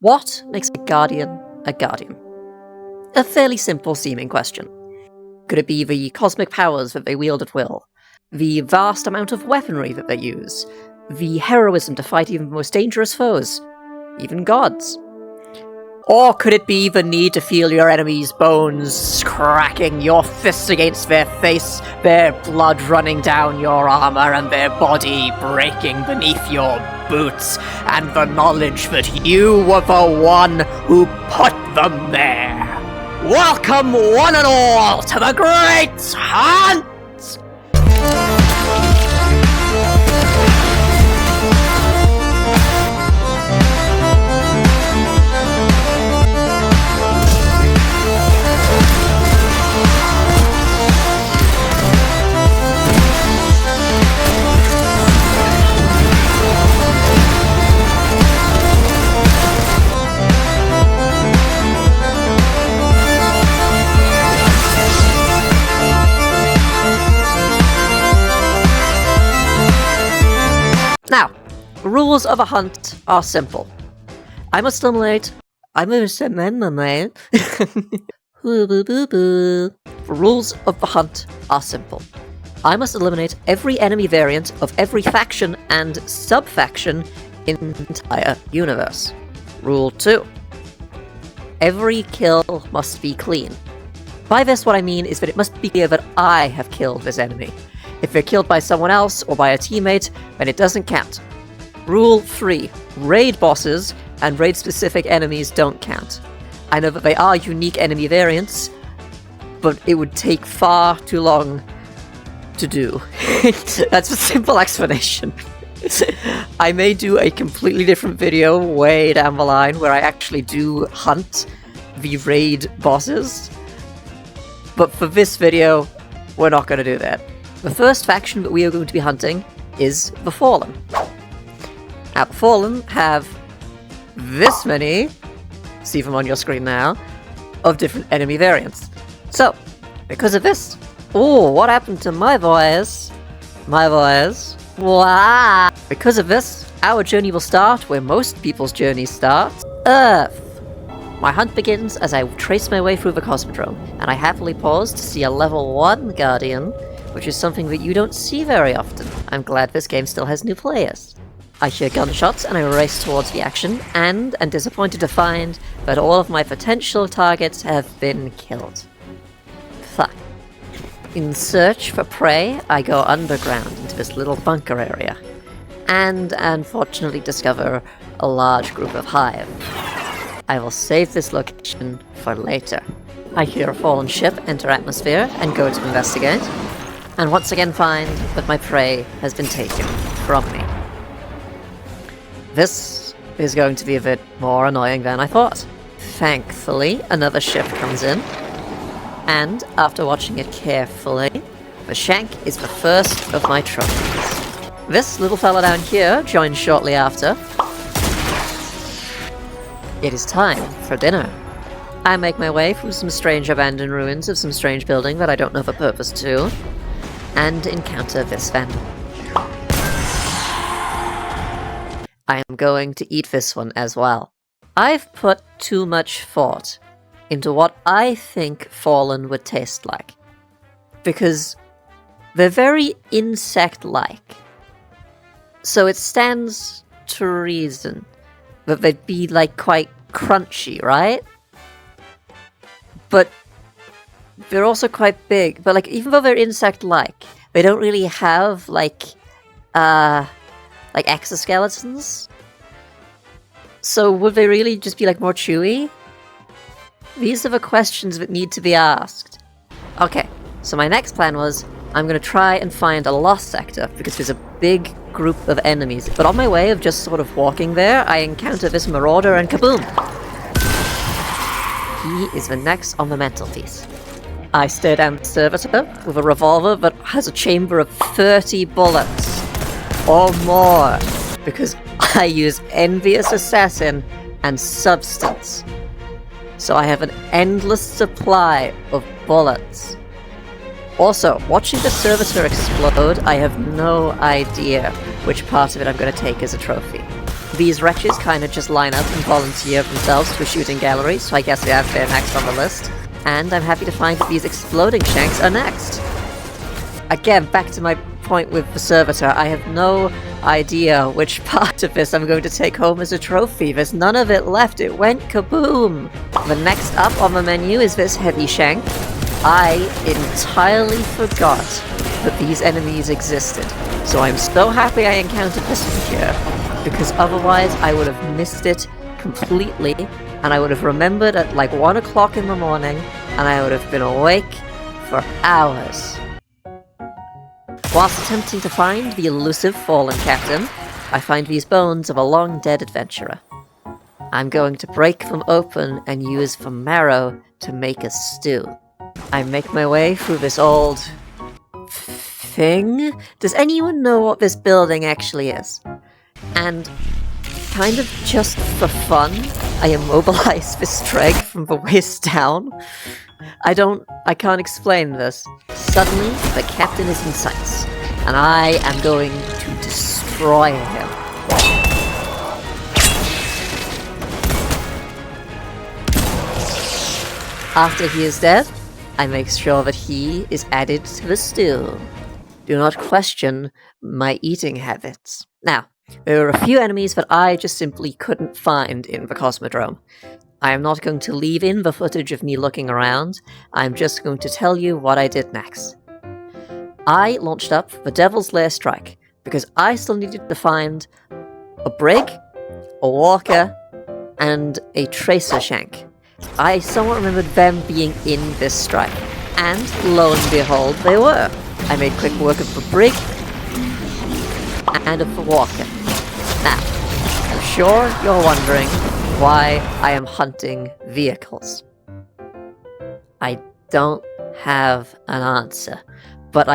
What makes a guardian a guardian? A fairly simple seeming question. Could it be the cosmic powers that they wield at will? The vast amount of weaponry that they use? The heroism to fight even the most dangerous foes? Even gods? Or could it be the need to feel your enemy's bones cracking, your fists against their face, their blood running down your armor, and their body breaking beneath your boots, and the knowledge that you were the one who put them there? Welcome, one and all, to the Great Hunt! Now, the rules of a hunt are simple. I must eliminate... The rules of the hunt are simple. I must eliminate every enemy variant of every faction and sub-faction in the entire universe. Rule 2. Every kill must be clean. By this, what I mean is that it must be clear that I have killed this enemy. If they're killed by someone else or by a teammate, then it doesn't count. Rule 3. Raid bosses and raid-specific enemies don't count. I know that they are unique enemy variants, but it would take far too long to do. That's a simple explanation. I may do a completely different video way down the line where I actually do hunt the raid bosses, but for this video, we're not going to do that. The first faction that we are going to be hunting is the Fallen. Now, the Fallen have this many, see them on your screen now, of different enemy variants. So, because of this... Oh, what happened to my voice? My voice. Wow! Because of this, our journey will start where most people's journeys start. Earth. My hunt begins as I trace my way through the Cosmodrome, and I happily pause to see a level 1 Guardian, which is something that you don't see very often. I'm glad this game still has new players. I hear gunshots and I race towards the action, and am disappointed to find that all of my potential targets have been killed. Fuck. In search for prey, I go underground into this little bunker area, and unfortunately discover a large group of hive. I will save this location for later. I hear a fallen ship enter atmosphere and go to investigate, and once again find that my prey has been taken from me. This is going to be a bit more annoying than I thought. Thankfully, another ship comes in, and after watching it carefully, the shank is the first of my trophies. This little fella down here joins shortly after. It is time for dinner. I make my way through some strange abandoned ruins of some strange building that I don't know the purpose to, and encounter this vandal. I am going to eat this one as well. I've put too much thought into what I think Fallen would taste like, because they're very insect-like. So it stands to reason that they'd be like quite crunchy, right? But they're also quite big. But like, even though they're insect-like, they don't really have like exoskeletons. So would they really just be like more chewy? These are the questions that need to be asked. Okay, so my next plan was, I'm gonna try and find a lost sector, because there's a big group of enemies. But on my way of just sort of walking there, I encounter this marauder and kaboom! He is the next on the mantelpiece. I stare down the servitor with a revolver that has a chamber of 30 bullets. Or more, because I use Envious Assassin and Substance. So I have an endless supply of bullets. Also, watching the servitor explode, I have no idea which part of it I'm going to take as a trophy. These wretches kind of just line up and volunteer themselves to a shooting gallery, so I guess they're next on the list. And I'm happy to find that these exploding shanks are next. Again, back to my point with the servitor, I have no idea which part of this I'm going to take home as a trophy. There's none of it left, it went kaboom! The next up on the menu is this heavy shank. I entirely forgot that these enemies existed, so I'm so happy I encountered this one here, because otherwise I would have missed it completely, and I would have remembered at like 1 o'clock in the morning, and I would have been awake for hours. Whilst attempting to find the elusive fallen captain, I find these bones of a long-dead adventurer. I'm going to break them open and use the marrow to make a stew. I make my way through this old... thing? Does anyone know what this building actually is? And, kind of just for fun, I immobilize this dreg from the waist down. I can't explain this. Suddenly, the captain is in sight, and I am going to destroy him. After he is dead, I make sure that he is added to the stew. Do not question my eating habits. Now, there are a few enemies that I just simply couldn't find in the Cosmodrome. I am not going to leave in the footage of me looking around, I'm just going to tell you what I did next. I launched up the Devil's Lair Strike, because I still needed to find a brig, a walker, and a tracer shank. I somewhat remembered them being in this strike, and lo and behold, they were. I made quick work of the brig, and of the walker. Now, I'm sure you're wondering why I am hunting vehicles. I don't have an answer, but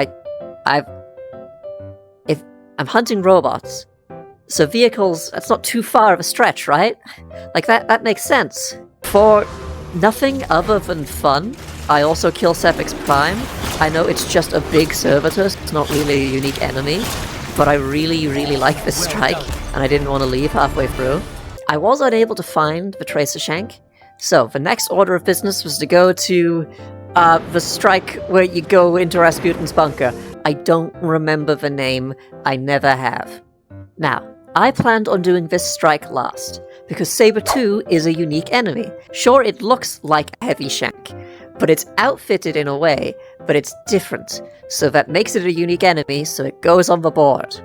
if I'm hunting robots, so vehicles, that's not too far of a stretch, right? Like that makes sense. For nothing other than fun, I also kill Sepix Prime. I know it's just a big servitor, so it's not really a unique enemy, but I really, really like this strike, and I didn't want to leave halfway through. I was unable to find the Tracer Shank, so the next order of business was to go to the strike where you go into Rasputin's bunker. I don't remember the name, I never have. Now, I planned on doing this strike last, because Saber 2 is a unique enemy. Sure, it looks like a heavy shank, but it's outfitted in a way, but it's different, so that makes it a unique enemy, so it goes on the board.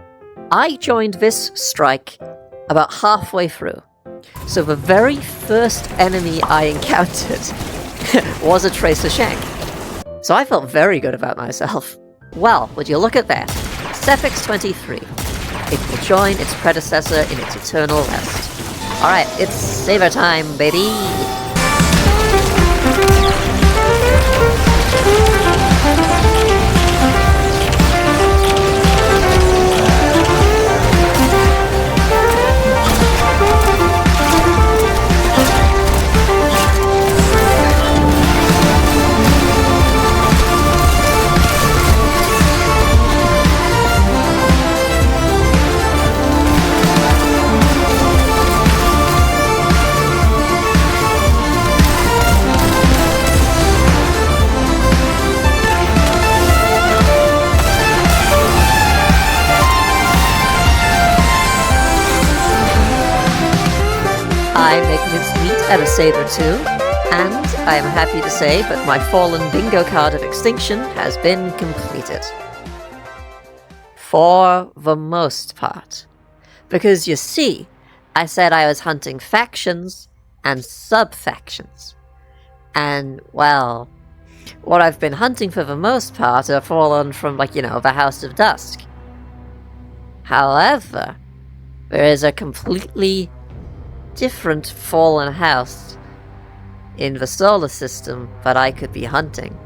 I joined this strike about halfway through, so the very first enemy I encountered was a Tracer Shank. So I felt very good about myself. Well, would you look at that? Sepix 23. It will join its predecessor in its eternal rest. Alright, it's Saber time, baby! I make mincemeat at a Saber 2, and I am happy to say that my fallen bingo card of extinction has been completed. For the most part. Because you see, I said I was hunting factions and sub-factions. And, well, what I've been hunting for the most part are fallen from, the House of Dusk. However, there is a completely different fallen house in the solar system that I could be hunting.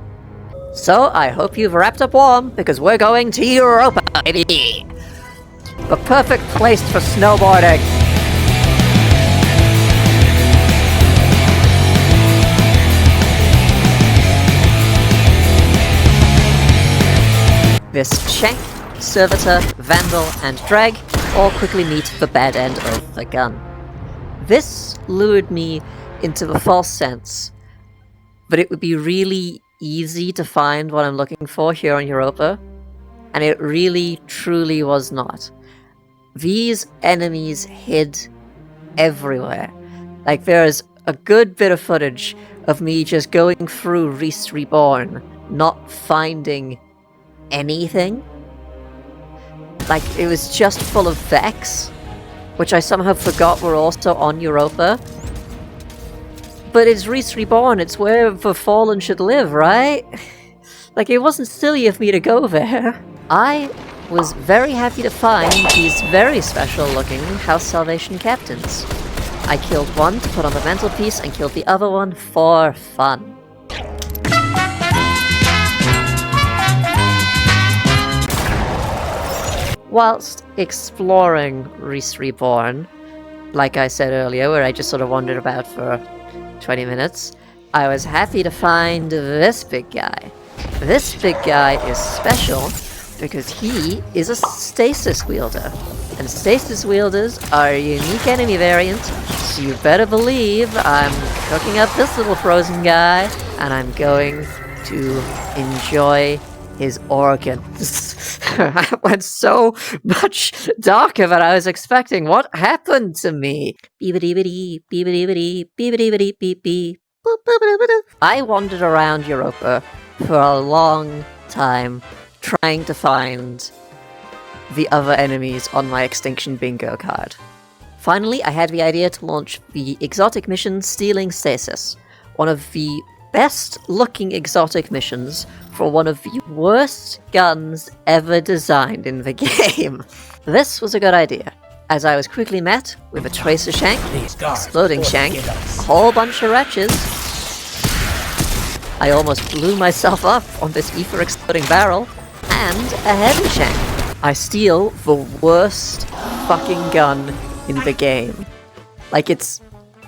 So I hope you've wrapped up warm, because we're going to Europa, baby! The perfect place for snowboarding! This Shank, Servitor, Vandal, and Dreg or quickly meet the bad end of the gun. This lured me into the false sense that it would be really easy to find what I'm looking for here on Europa, and it really, truly was not. These enemies hid everywhere. Like, there's a good bit of footage of me just going through Reese Reborn, not finding anything. Like, it was just full of Vex, which I somehow forgot were also on Europa. But it's Reese Reborn, it's where the Fallen should live, right? Like, it wasn't silly of me to go there. I was very happy to find these very special looking House Salvation Captains. I killed one to put on the mantelpiece and killed the other one for fun. Whilst exploring Reese Reborn, like I said earlier, where I just sort of wandered about for 20 minutes, I was happy to find this big guy. This big guy is special because he is a stasis wielder. And stasis wielders are a unique enemy variant, so you better believe I'm cooking up this little frozen guy, and I'm going to enjoy his organs. I went so much darker than I was expecting. What happened to me? Beep-a-dee-ba-dee, beep-a-dee-ba-dee, beep-a-dee-ba-dee, beep-beep. I wandered around Europa for a long time trying to find the other enemies on my Extinction Bingo card. Finally, I had the idea to launch the exotic mission Stealing Stasis, one of the best looking exotic missions for one of the worst guns ever designed in the game. This was a good idea, as I was quickly met with a Tracer Shank, Exploding Shank, a whole bunch of wretches. I almost blew myself up on this Ether Exploding Barrel, and a Heavy Shank. I steal the worst fucking gun in the game. Like,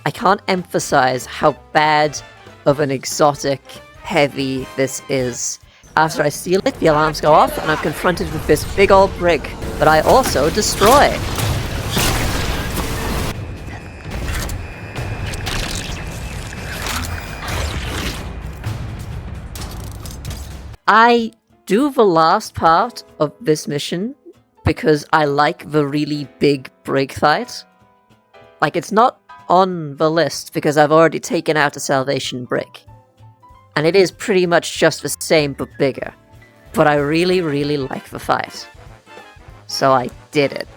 I can't emphasize how bad of an exotic heavy this is. After I steal it, the alarms go off, and I'm confronted with this big old brig that I also destroy. I do the last part of this mission because I like the really big brig fight. Like, it's not on the list because I've already taken out a Salvation brig. And it is pretty much just the same but bigger. But I really, really like the fight. So I did it.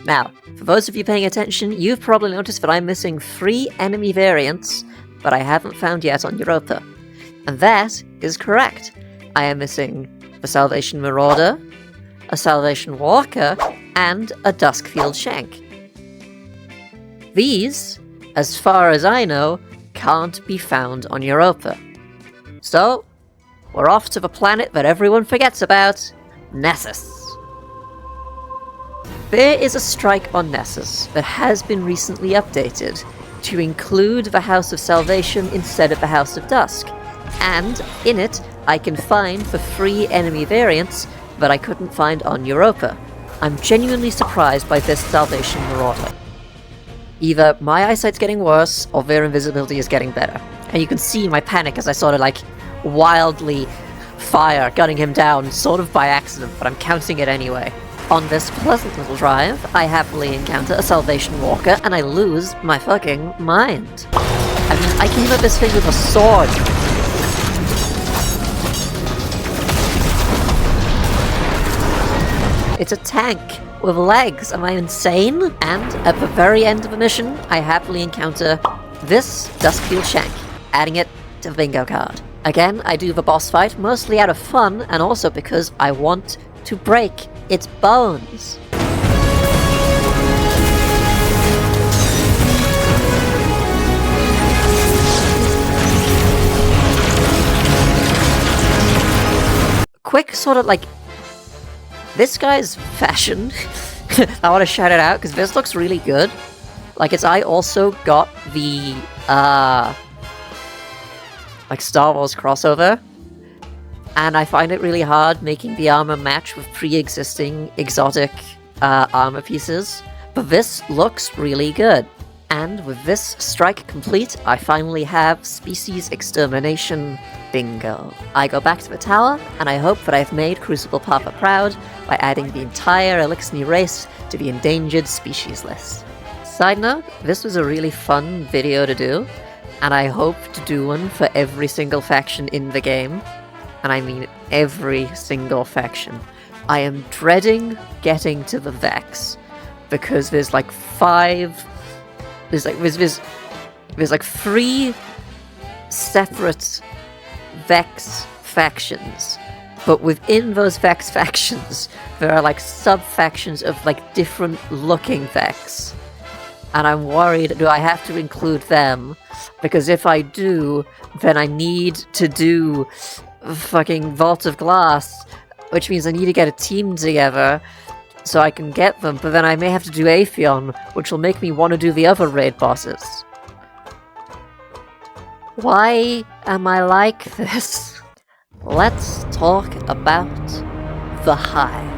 Now, for those of you paying attention, you've probably noticed that I'm missing 3 enemy variants that I haven't found yet on Europa. And that is correct. I am missing the Salvation Marauder, a Salvation Walker, and a Duskfield Shank. These, as far as I know, can't be found on Europa. So, we're off to the planet that everyone forgets about, Nessus. There is a strike on Nessus that has been recently updated to include the House of Salvation instead of the House of Dusk, and in it I can find the 3 enemy variants that I couldn't find on Europa. I'm genuinely surprised by this Salvation Marauder. Either my eyesight's getting worse, or their invisibility is getting better. And you can see my panic as I sort of like wildly fire, gunning him down, sort of by accident, but I'm counting it anyway. On this pleasant little drive, I happily encounter a Salvation Walker, and I lose my fucking mind. I mean, I came at this thing with a sword. It's a tank with legs, am I insane? And at the very end of the mission, I happily encounter this Duskfield Shank, adding it to the bingo card. Again, I do the boss fight mostly out of fun, and also because I want to break its bones. quick sort of like... This guy's fashion, I want to shout it out, because this looks really good. Like, I also got the, like, Star Wars crossover, and I find it really hard making the armor match with pre-existing exotic armor pieces, but this looks really good. And with this strike complete, I finally have species extermination bingo. I go back to the tower, and I hope that I've made Crucible Papa proud by adding the entire Elixni race to the endangered species list. Side note, this was a really fun video to do, and I hope to do one for every single faction in the game. And I mean every single faction. I am dreading getting to the Vex, because there's like 3 separate Vex factions, but within those Vex factions, there are like sub-factions of like different looking Vex. And I'm worried, do I have to include them? Because if I do, then I need to do fucking Vault of Glass, which means I need to get a team together so I can get them, but then I may have to do Atheon, which will make me want to do the other raid bosses. Why am I like this? Let's talk about the Hive.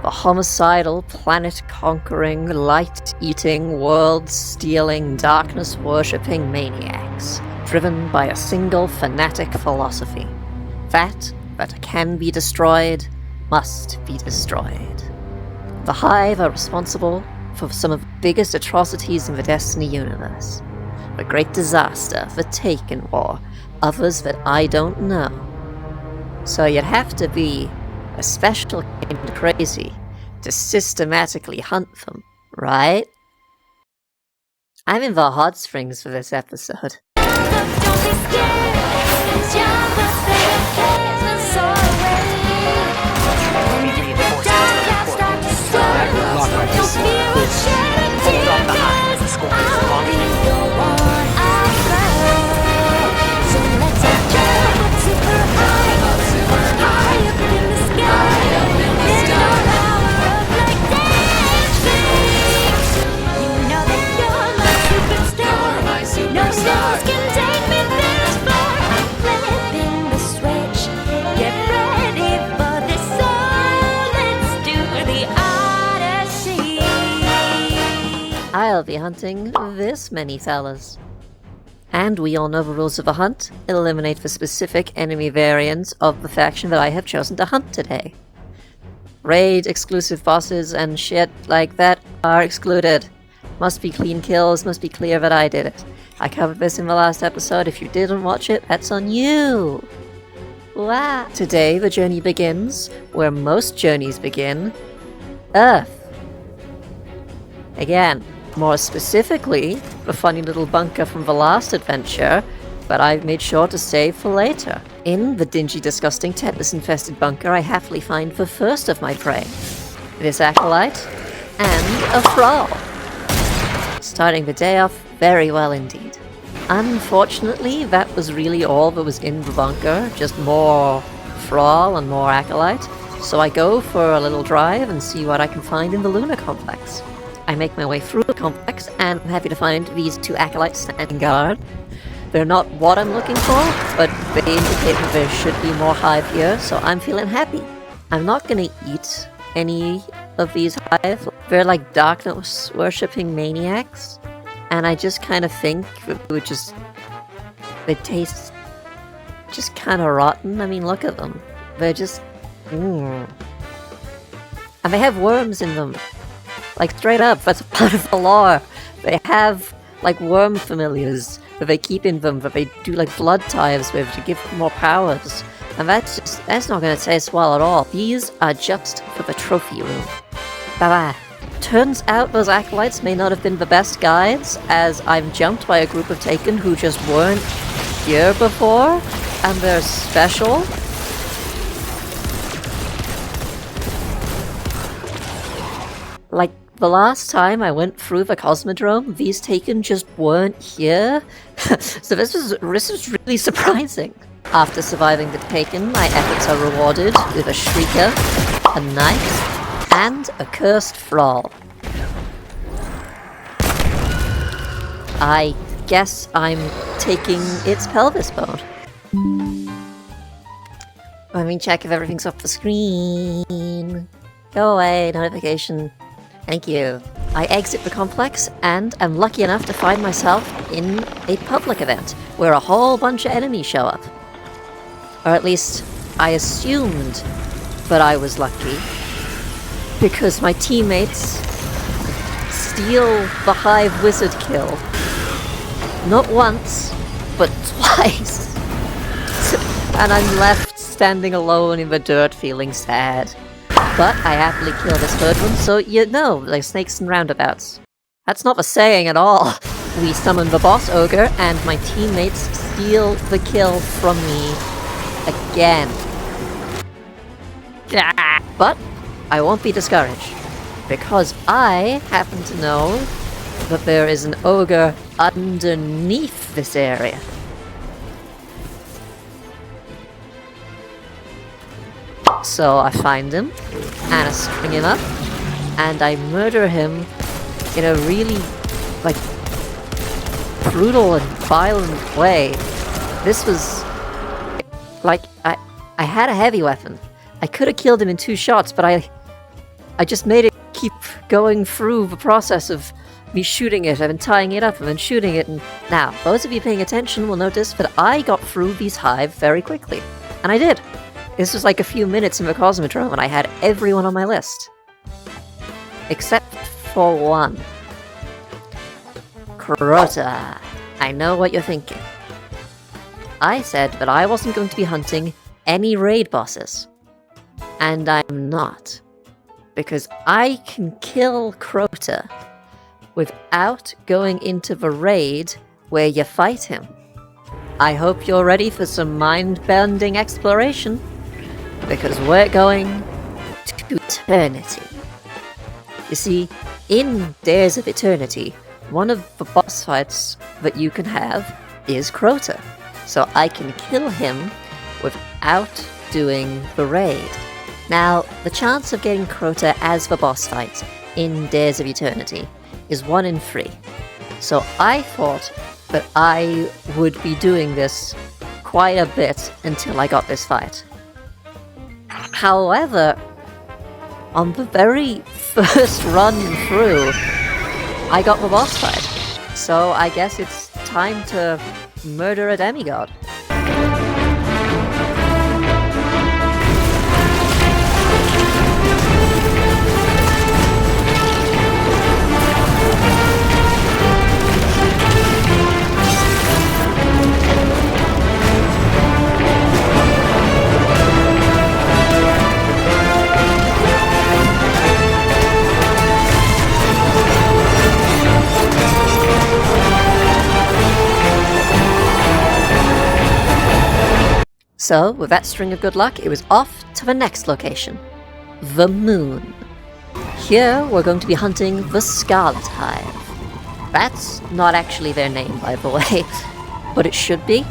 The homicidal, planet-conquering, light-eating, world-stealing, darkness-worshipping maniacs, driven by a single fanatic philosophy. That can be destroyed must be destroyed. The Hive are responsible for some of the biggest atrocities in the Destiny universe. The Great Disaster, the Taken War, others that I don't know. So you'd have to be a special kind of crazy to systematically hunt them, right? I'm in the hot springs for this episode. I'll be hunting this many fellas. And we all know the rules of the hunt. Eliminate the specific enemy variants of the faction that I have chosen to hunt today. Raid exclusive bosses and shit like that are excluded. Must be clean kills, must be clear that I did it. I covered this in the last episode. If you didn't watch it, that's on you. Wow. Today the journey begins where most journeys begin. Earth. Again, more specifically, the funny little bunker from the last adventure, but I've made sure to save for later. In the dingy, disgusting, tetanus-infested bunker, I happily find the first of my prey. This acolyte, and a thrall. Starting the day off very well indeed. Unfortunately, that was really all that was in the bunker, just more thrall and more acolyte, so I go for a little drive and see what I can find in the Lunar Complex. I make my way through the complex, and I'm happy to find these 2 acolytes standing guard. They're not what I'm looking for, but they indicate that there should be more Hive here, so I'm feeling happy. I'm not gonna eat any of these Hive. They're like darkness-worshipping maniacs, and I just kind of think that they taste just kind of rotten. I mean, look at them. They're just... And they have worms in them. Like, straight up, that's part of the lore. They have, like, worm familiars that they keep in them, that they do, like, blood ties with to give them more powers. And that's not gonna taste well at all. These are just for the trophy room. Bye-bye. Turns out those acolytes may not have been the best guides, as I'm jumped by a group of Taken who just weren't here before, and they're special. Like, the last time I went through the Cosmodrome, these Taken just weren't here. So this was really surprising. After surviving the Taken, my efforts are rewarded with a Shrieker, a Knight, and a Cursed Thrall. I guess I'm taking its pelvis bone. Let me check if everything's off the screen. Go away, notification. Thank you. I exit the complex and am lucky enough to find myself in a public event where a whole bunch of enemies show up. Or at least, I assumed that I was lucky because my teammates steal the Hive Wizard kill. Not once, but twice. And I'm left standing alone in the dirt feeling sad. But I happily kill this third one, so you know, like snakes and roundabouts. That's not the saying at all. We summon the boss ogre, and my teammates steal the kill from me again. But I won't be discouraged, because I happen to know that there is an ogre underneath this area. So I find him, and I string him up, and I murder him in a really, like, brutal and violent way. This was, like, I had a heavy weapon. I could have killed him in 2 shots, but I just made it keep going through the process of me shooting it, and then tying it up, and then shooting it, and now, those of you paying attention will notice that I got through these hive very quickly. And I did. This was like a few minutes in the Cosmodrome, and I had everyone on my list. Except for one. Crota. I know what you're thinking. I said that I wasn't going to be hunting any raid bosses. And I'm not. Because I can kill Crota without going into the raid where you fight him. I hope you're ready for some mind-bending exploration. Because we're going to Eternity. You see, in Days of Eternity, one of the boss fights that you can have is Crota. So I can kill him without doing the raid. Now, the chance of getting Crota as the boss fight in Days of Eternity is 1 in 3. So I thought that I would be doing this quite a bit until I got this fight. However, on the very first run through, I got the boss fight. So I guess it's time to murder a demigod. So, with that string of good luck, it was off to the next location. The Moon. Here, we're going to be hunting the Scarlet Hive. That's not actually their name, by the way, but it should be,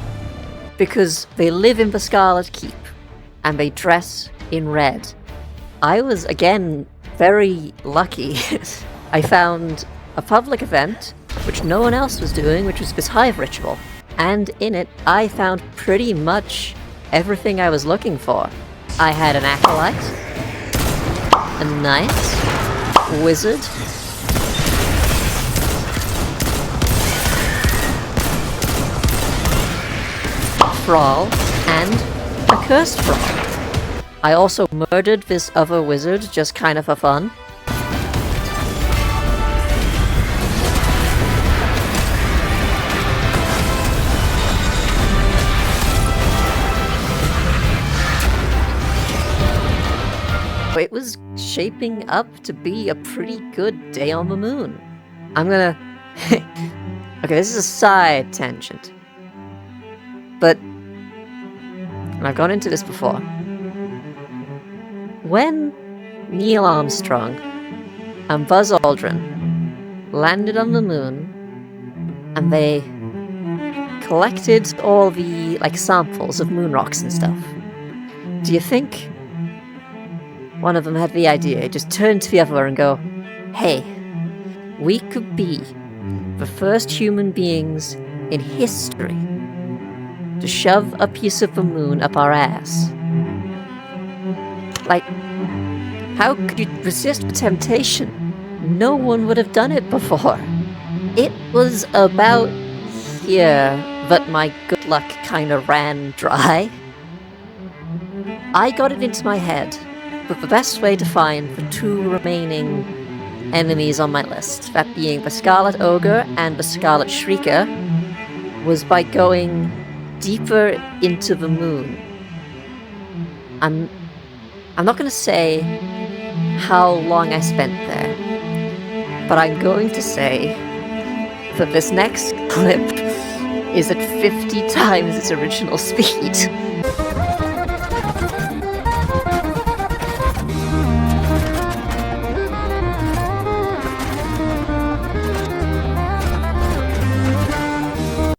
because they live in the Scarlet Keep, and they dress in red. I was, again, very lucky. I found a public event, which no one else was doing, which was this hive ritual, and in it, I found pretty much everything I was looking for. I had an acolyte, a knight, wizard, thrall, and a cursed thrall. I also murdered this other wizard just kind of for fun. It was shaping up to be a pretty good day on the moon. I'm gonna... Okay, this is a side tangent. But... and I've gone into this before. When Neil Armstrong and Buzz Aldrin landed on the moon, and they collected all the, like, samples of moon rocks and stuff. Do you think one of them had the idea, just turn to the other and go, hey, we could be the first human beings in history to shove a piece of the moon up our ass? Like, how could you resist the temptation? No one would have done it before. It was about here that my good luck kinda ran dry. I got it into my head that the best way to find the two remaining enemies on my list, that being the Scarlet Ogre and the Scarlet Shrieker, was by going deeper into the moon. I'm not gonna say how long I spent there, but I'm going to say that this next clip is at 50 times its original speed.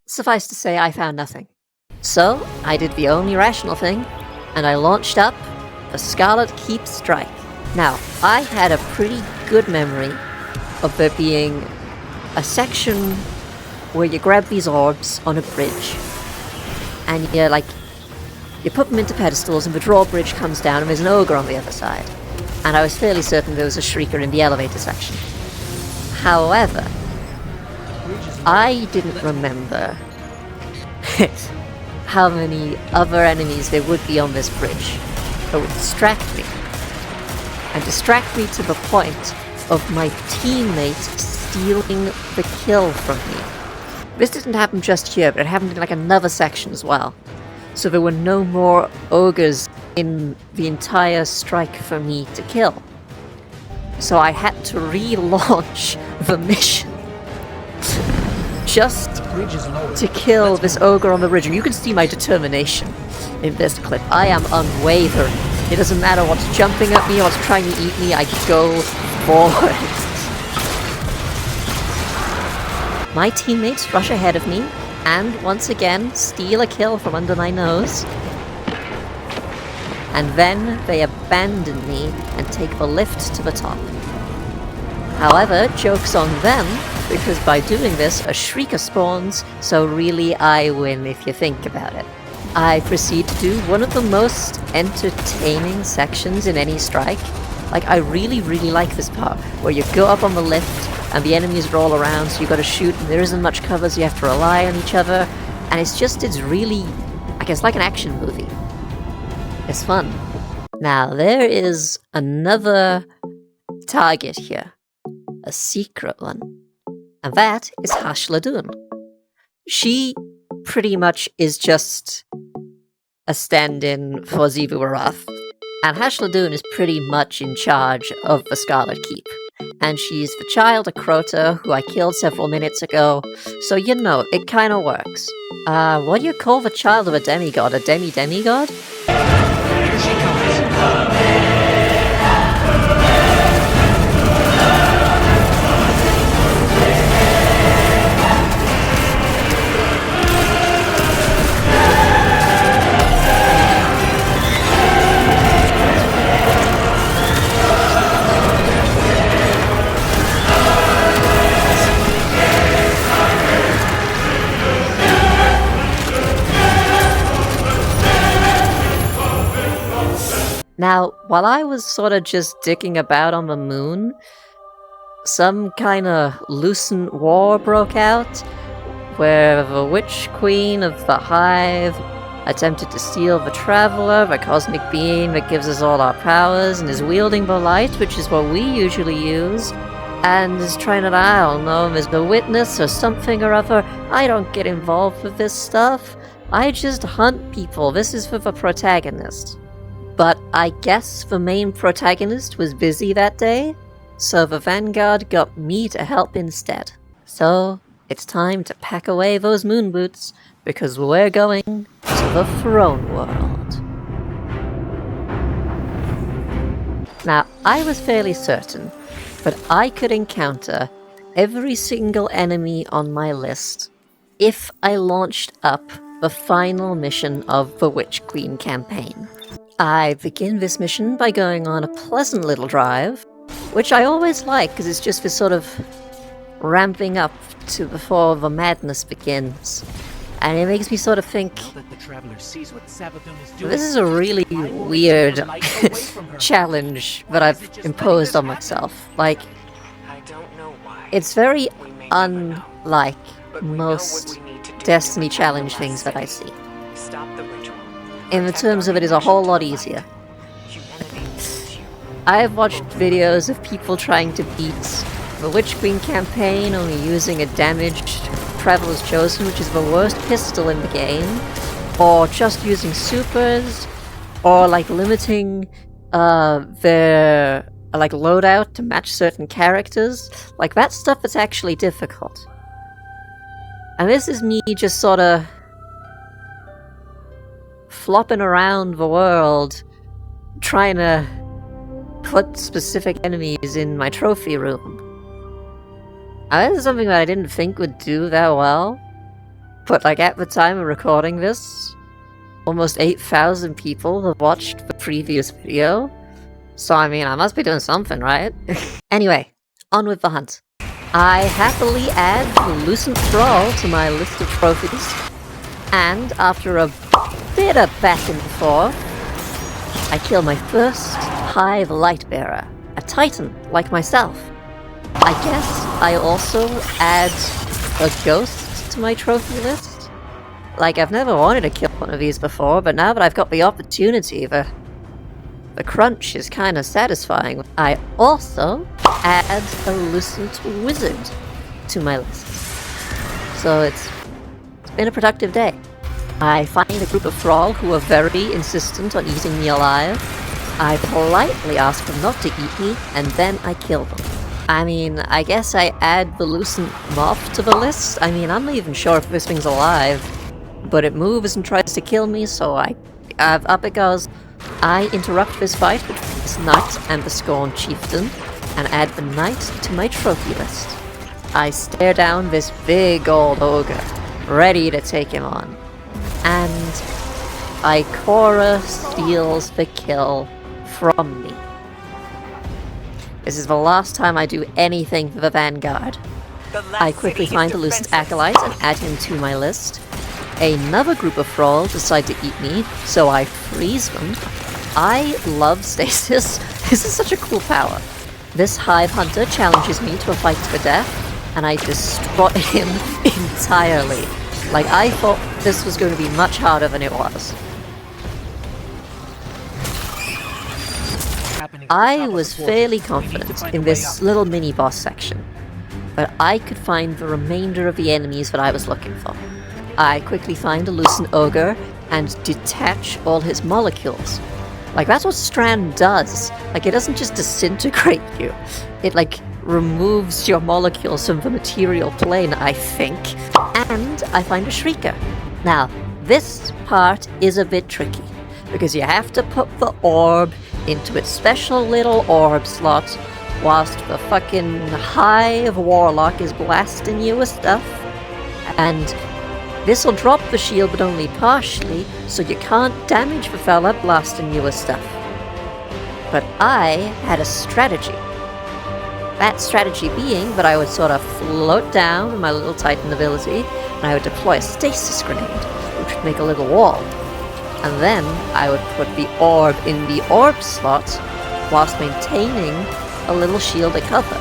Suffice to say, I found nothing. So, I did the only rational thing, and I launched up the Scarlet Keep Strike. Now, I had a pretty good memory of there being a section where you grab these orbs on a bridge, and you put them into pedestals, and the drawbridge comes down, and there's an ogre on the other side. And I was fairly certain there was a shrieker in the elevator section. However, I didn't remember how many other enemies there would be on this bridge that would distract me. And distract me to the point of my teammate stealing the kill from me. This didn't happen just here, but it happened in like another section as well. So there were no more ogres in the entire strike for me to kill. So I had to relaunch the mission just to kill this ogre on the bridge. And you can see my determination in this clip. I am unwavering. It doesn't matter what's jumping at me or what's trying to eat me, I go forward. My teammates rush ahead of me, and once again, steal a kill from under my nose. And then they abandon me and take the lift to the top. However, joke's on them, because by doing this, a Shrieker spawns, so really I win if you think about it. I proceed to do one of the most entertaining sections in any strike. Like, I really like this part, where you go up on the lift, and the enemies roll around, so you gotta shoot, and there isn't much cover, so you have to rely on each other, and it's really, I guess, like an action movie. It's fun. Now, there is another target here. A secret one. And that is Hashladun. She pretty much is just a stand-in for Xivu Arath. And Hashladun is pretty much in charge of the Scarlet Keep. And she's the child of Crota, who I killed several minutes ago, so you know, it kinda works. What do you call the child of a demigod? A demigod? Here she comes. Now, while I was sort of just dicking about on the moon, some kind of lucent war broke out, where the Witch Queen of the Hive attempted to steal the Traveler, the cosmic being that gives us all our powers, and is wielding the light, which is what we usually use, and is trying to, I don't know, as the witness or something or other. I don't get involved with this stuff. I just hunt people. This is for the protagonist. But I guess the main protagonist was busy that day, so the Vanguard got me to help instead. So, it's time to pack away those moon boots, because we're going to the Throne World. Now, I was fairly certain that I could encounter every single enemy on my list if I launched up the final mission of the Witch Queen campaign. I begin this mission by going on a pleasant little drive, which I always like because it's just this sort of ramping up to before the madness begins. And it makes me sort of think, this is a really weird challenge that I've imposed on myself. Like, it's very unlike most Destiny challenge things that I see. In the terms of it is a whole lot easier. I have watched videos of people trying to beat the Witch Queen campaign only using a damaged Traveler's Chosen, which is the worst pistol in the game, or just using supers, or like limiting their like loadout to match certain characters. Like that stuff is actually difficult. And this is me just sorta flopping around the world, trying to put specific enemies in my trophy room. Now, this is something that I didn't think would do that well, but like at the time of recording this, almost 8,000 people have watched the previous video, so I mean, I must be doing something, right? Anyway, on with the hunt. I happily add the Lucent Thrall to my list of trophies, and after a bit of back and forth, I kill my first Hive Lightbearer, a Titan like myself. I guess I also add a Ghost to my trophy list. Like, I've never wanted to kill one of these before, but now that I've got the opportunity, the crunch is kind of satisfying. I also add a Lucent Wizard to my list. So it's been a productive day. I find a group of Thrall who are very insistent on eating me alive. I politely ask them not to eat me, and then I kill them. I mean, I guess I add the Lucent Moth to the list. I mean, I'm not even sure if this thing's alive, but it moves and tries to kill me, so up it goes. I interrupt this fight between this knight and the Scorned Chieftain, and add the knight to my trophy list. I stare down this big old ogre, ready to take him on. And Ikora steals the kill from me. This is the last time I do anything for the Vanguard. I quickly find a Lucent Acolyte and add him to my list. Another group of Thrall decide to eat me, so I freeze them. I love stasis. This is such a cool power. This Hive Hunter challenges me to a fight to the death, and I destroy him entirely. Like, I thought this was going to be much harder than it was. I was fairly confident in this little mini-boss section, but I could find the remainder of the enemies that I was looking for. I quickly find a Lucent Ogre and detach all his molecules. Like, that's what Strand does. Like, it doesn't just disintegrate you. It, like, removes your molecules from the material plane, I think. And I find a Shrieker. Now, this part is a bit tricky, because you have to put the orb into its special little orb slot, whilst the fucking Hive Warlock is blasting you with stuff. And this'll drop the shield, but only partially, so you can't damage the fella blasting you with stuff. But I had a strategy. That strategy being that I would sort of float down with my little Titan ability, and I would deploy a stasis grenade, which would make a little wall. And then I would put the orb in the orb slot, whilst maintaining a little shield of cover.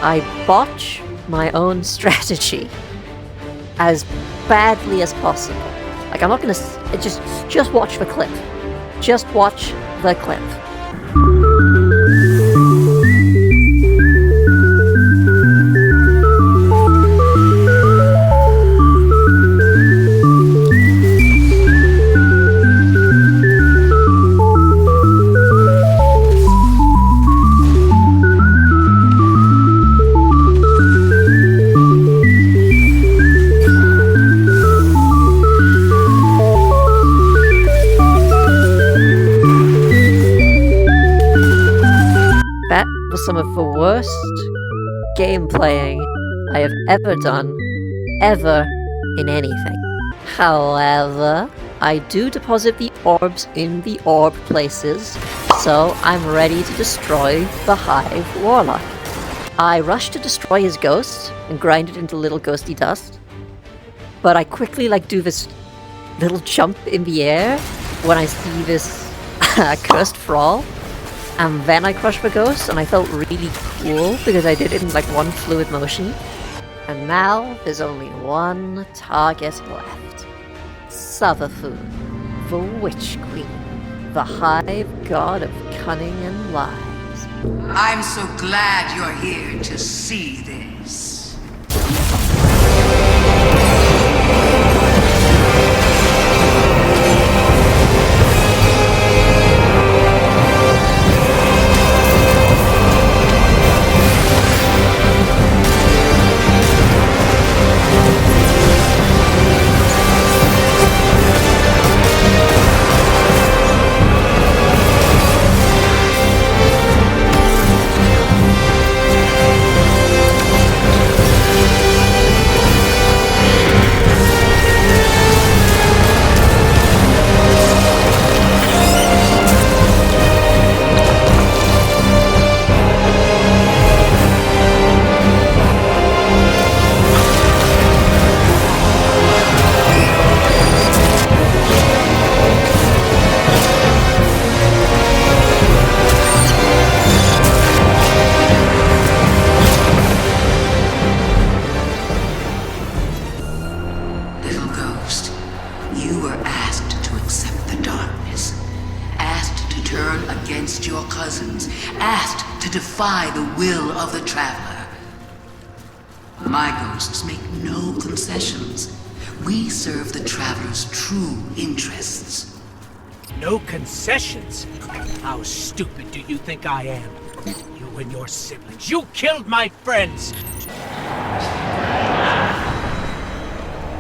I botch my own strategy as badly as possible. Like, I'm not gonna just watch the clip. Just watch the clip. Some of the worst game playing I have ever done, ever, in anything. However, I do deposit the orbs in the orb places, so I'm ready to destroy the Hive Warlock. I rush to destroy his ghost and grind it into little ghosty dust, but I quickly do this little jump in the air when I see this cursed thrall, and then I crush the ghost, and I felt really cool because I did it in one fluid motion. And now there's only one target left. Sutherfoon, the Witch Queen, the Hive God of Cunning and Lies. I'm so glad you're here to see this. Asked to defy the will of the Traveler. My ghosts make no concessions. We serve the Traveler's true interests. No concessions? How stupid do you think I am? You and your siblings, you killed my friends!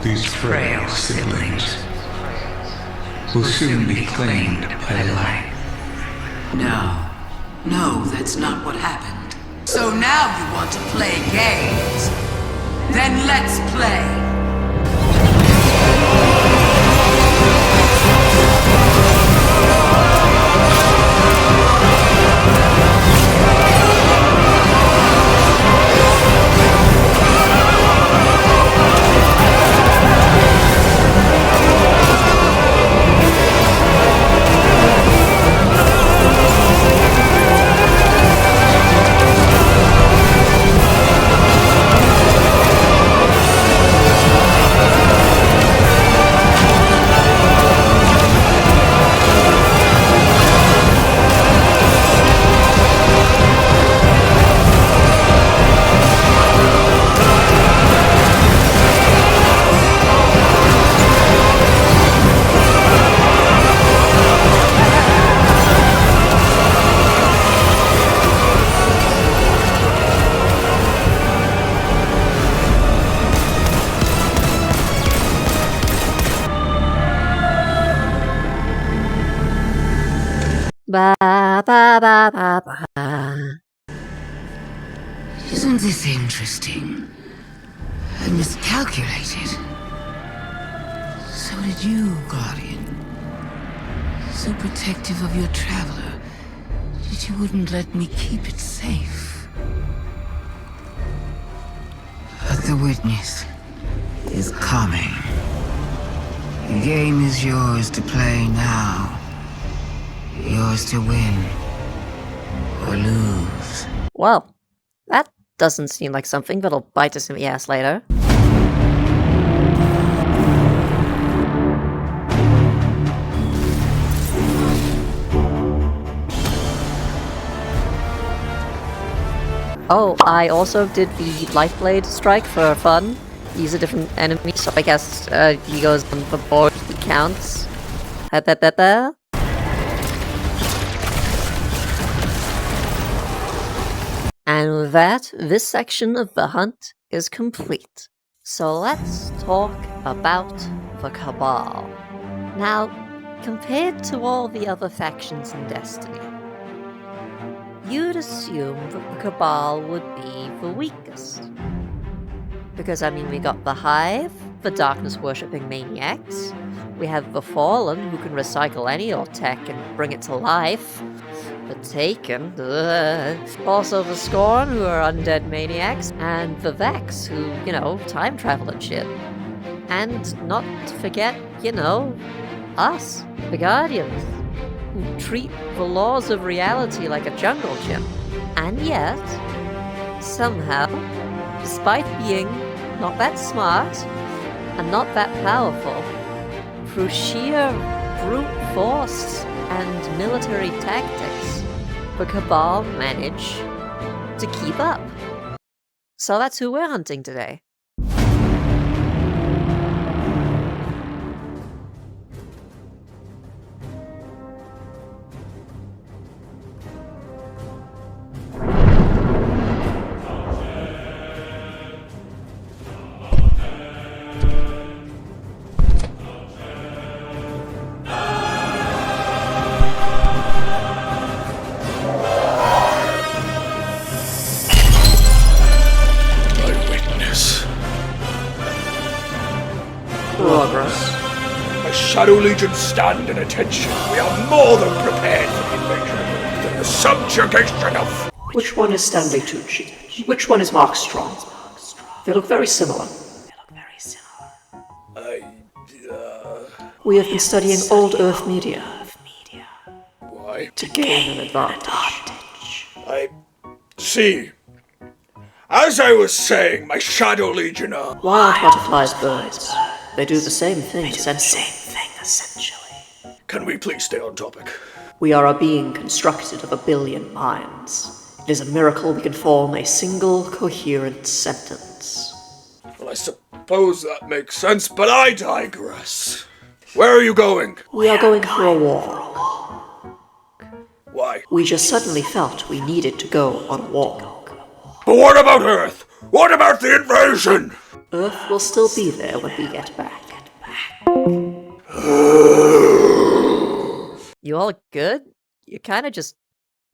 These frail siblings will soon be claimed by life. No, that's not what happened. So now you want to play games? Then let's play. Ba ba ba ba ba. Isn't this interesting? I miscalculated. So did you, Guardian. So protective of your Traveler that you wouldn't let me keep it safe. But the Witness is coming. The game is yours to play now. Yours to win or lose. Well, that doesn't seem like something that'll bite us in the ass later. Oh, I also did the Lightblade strike for fun. He's a different enemy, so I guess he goes on the board, he counts. Ha-ba-ba-ba. And with that, this section of the hunt is complete. So let's talk about the Cabal. Now, compared to all the other factions in Destiny, you'd assume that the Cabal would be the weakest. Because, I mean, we got the Hive, the darkness-worshipping maniacs. We have the Fallen, who can recycle any old tech and bring it to life. The Taken, also the Scorn, who are undead maniacs, and the Vex, who, time travel and shit. And not to forget, us, the Guardians, who treat the laws of reality like a jungle gym. And yet, somehow, despite being not that smart and not that powerful, through sheer brute force and military tactics, the Cabal manage to keep up. So that's who we're hunting today. Shadow Legion stand in attention. We are more than prepared for the invasion. The subjugation of... Which one is Stanley Tucci? Which one is Mark Strong? They look very similar. We have been studying old Earth media. Why? To gain an advantage. I see. As I was saying, my Shadow Legion are... Wild butterflies, birds. They do the same thing, essentially. Can we please stay on topic? We are a being constructed of 1 billion minds. It is a miracle we can form a single, coherent sentence. Well, I suppose that makes sense, but I digress. Where are you going? We are going for a walk. Why? We just suddenly felt we needed to go on a walk. But what about Earth? What about the invasion? Earth will still be there when we get back. You all good? You kinda just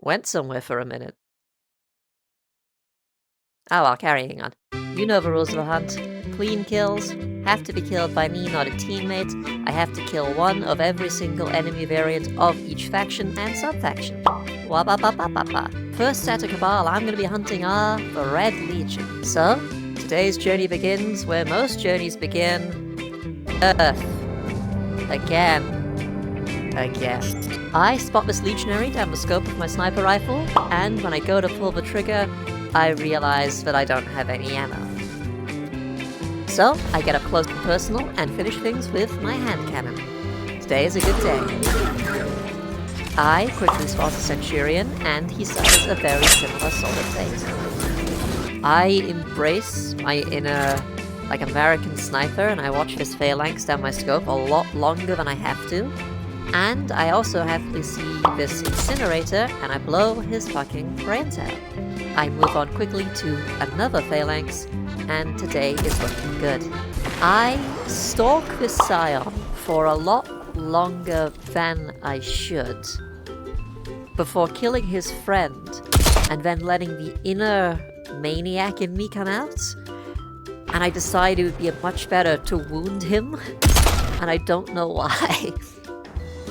went somewhere for a minute. Oh well, carrying on. You know the rules of the hunt. Clean kills have to be killed by me, not a teammate. I have to kill one of every single enemy variant of each faction and sub-faction. Wa-ba-ba-ba-ba-ba. First at a Cabal I'm gonna be hunting are the Red Legion. So, today's journey begins where most journeys begin. Earth. Again. I spot this legionary down the scope of my sniper rifle, and when I go to pull the trigger, I realize that I don't have any ammo. So, I get up close and personal and finish things with my hand cannon. Today is a good day. I quickly spot a Centurion, and he suffers a very similar sort of fate. I embrace my inner, American sniper, and I watch his phalanx down my scope a lot longer than I have to. And I also happily see this incinerator, and I blow his fucking brains out. I move on quickly to another phalanx, and today is looking good. I stalk this scion for a lot longer than I should, before killing his friend, and then letting the inner maniac in me come out. And I decide it would be much better to wound him, and I don't know why.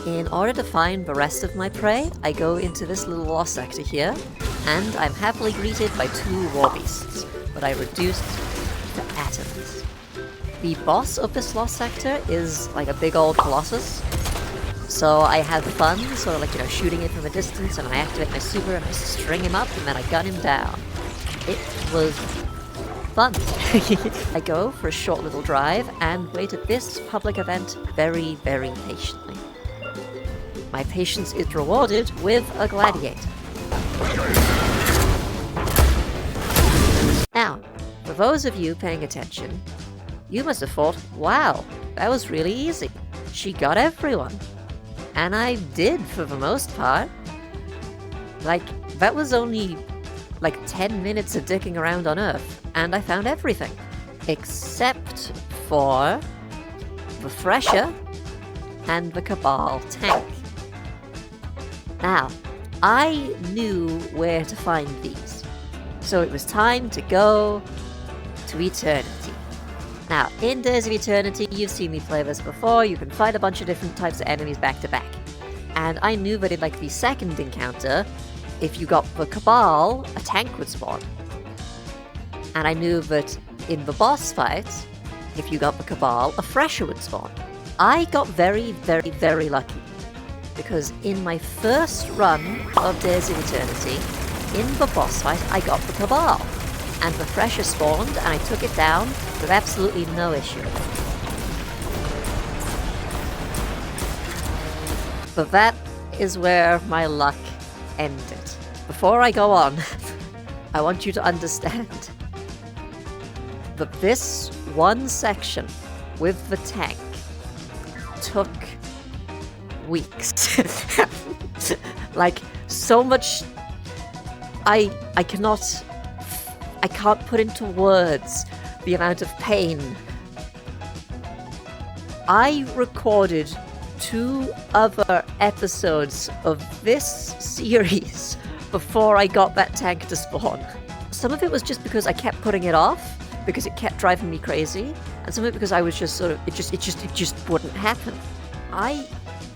In order to find the rest of my prey, I go into this little lost sector here, and I'm happily greeted by 2 war beasts, but I reduced to atoms. The boss of this lost sector is like a big old colossus, so I have fun, sort of shooting it from a distance, and I activate my super and I string him up, and then I gun him down. It was fun. I go for a short little drive and wait at this public event very, very patiently. My patience is rewarded with a gladiator. Now, for those of you paying attention, you must have thought, wow, that was really easy. She got everyone. And I did for the most part. That was only 10 minutes of dicking around on Earth, and I found everything. Except for the Thresher and the Cabal tank. Now, I knew where to find these, so it was time to go to eternity. Now, in Days of Eternity, you've seen me play this before, you can fight a bunch of different types of enemies back to back. And I knew that in like the second encounter, if you got the Cabal, a tank would spawn. And I knew that in the boss fight, if you got the Cabal, a Thresher would spawn. I got very, very, very lucky. Because in my first run of Days of Eternity, in the boss fight, I got the Cabal. And the Thresher spawned, and I took it down with absolutely no issue. But that is where my luck ended. Before I go on, I want you to understand that this one section with the tank took weeks. Like, so much... I can't put into words the amount of pain. I recorded 2 other episodes of this series before I got that tank to spawn. Some of it was just because I kept putting it off, because it kept driving me crazy, and some of it because I was just sort of, it just wouldn't happen. I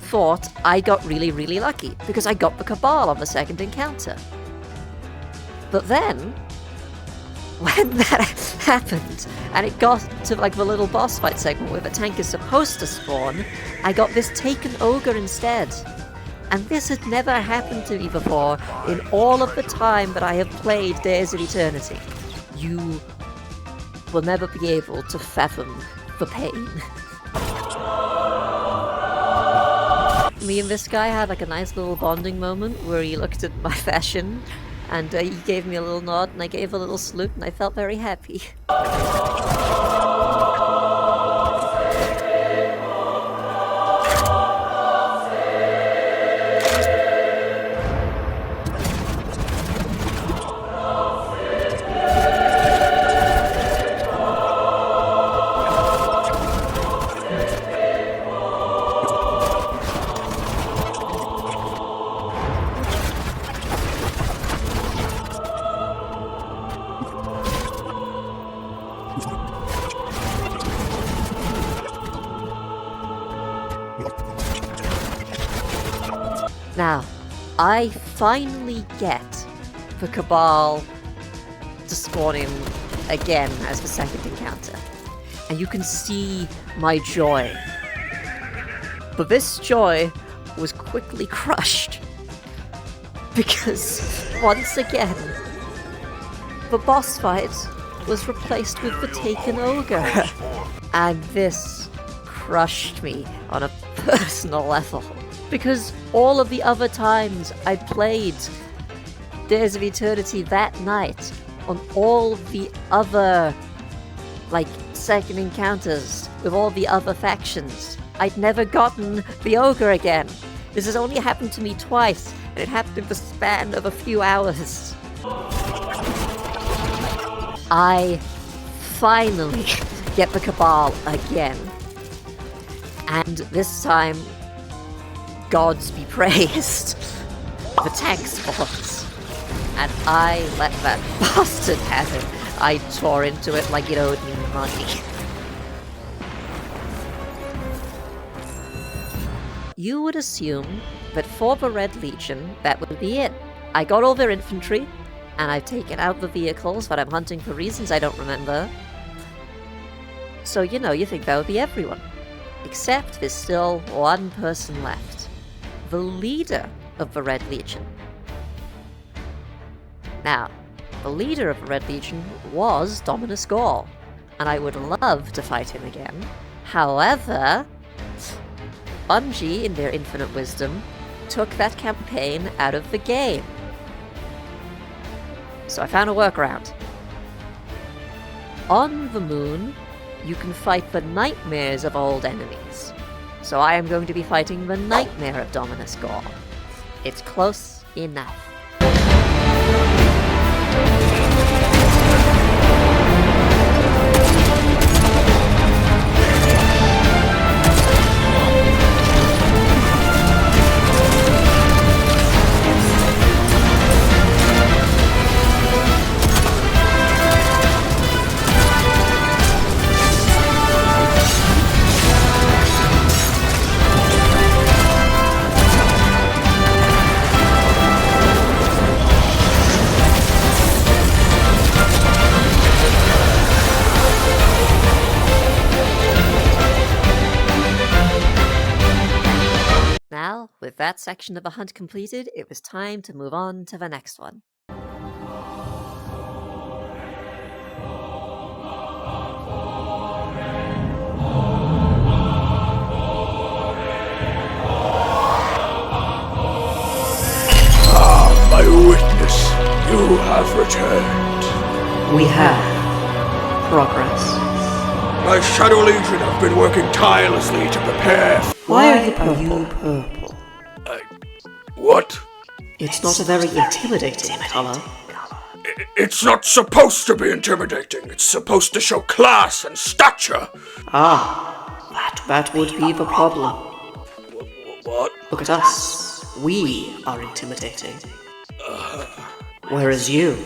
thought I got really, really lucky, because I got the Cabal on the second encounter. But then, when that happened, and it got to like the little boss fight segment where the tank is supposed to spawn, I got this taken ogre instead. And this had never happened to me before in all of the time that I have played Days of Eternity. You will never be able to fathom the pain. Me and this guy had like a nice little bonding moment where he looked at my fashion and he gave me a little nod and I gave a little salute and I felt very happy. Now, I finally get the Cabal to spawn in again as the second encounter. And you can see my joy. But this joy was quickly crushed. Because, once again, the boss fight was replaced with the Taken Ogre. And this crushed me on a personal level. Because all of the other times I played Days of Eternity that night, on all the other, like, second encounters with all the other factions, I'd never gotten the ogre again. This has only happened to me twice, and it happened in the span of a few hours. I finally get the Cabal again. And this time, gods be praised, the tank spawns, and I let that bastard have it. I tore into it like it owed me money. You would assume that for the Red Legion, that would be it. I got all their infantry, and I've taken out the vehicles that I'm hunting for reasons I don't remember. So, you know, you think that would be everyone. Except there's still one person left. The leader of the Red Legion. Now, the leader of the Red Legion was Dominus Gaul, and I would love to fight him again. However, Bungie, in their infinite wisdom, took that campaign out of the game. So I found a workaround. On the moon, you can fight the nightmares of old enemies. So I am going to be fighting the nightmare of Dominus Gaul. It's close enough. that section of the hunt completed, it was time to move on to the next one. My witness, you have returned. We have progress. My Shadow Legion have been working tirelessly to prepare. Why are you purple? What? It's not a very intimidating color. It's not supposed to be intimidating. It's supposed to show class and stature. That would be the problem. What? Look at us. We are intimidating. Whereas you,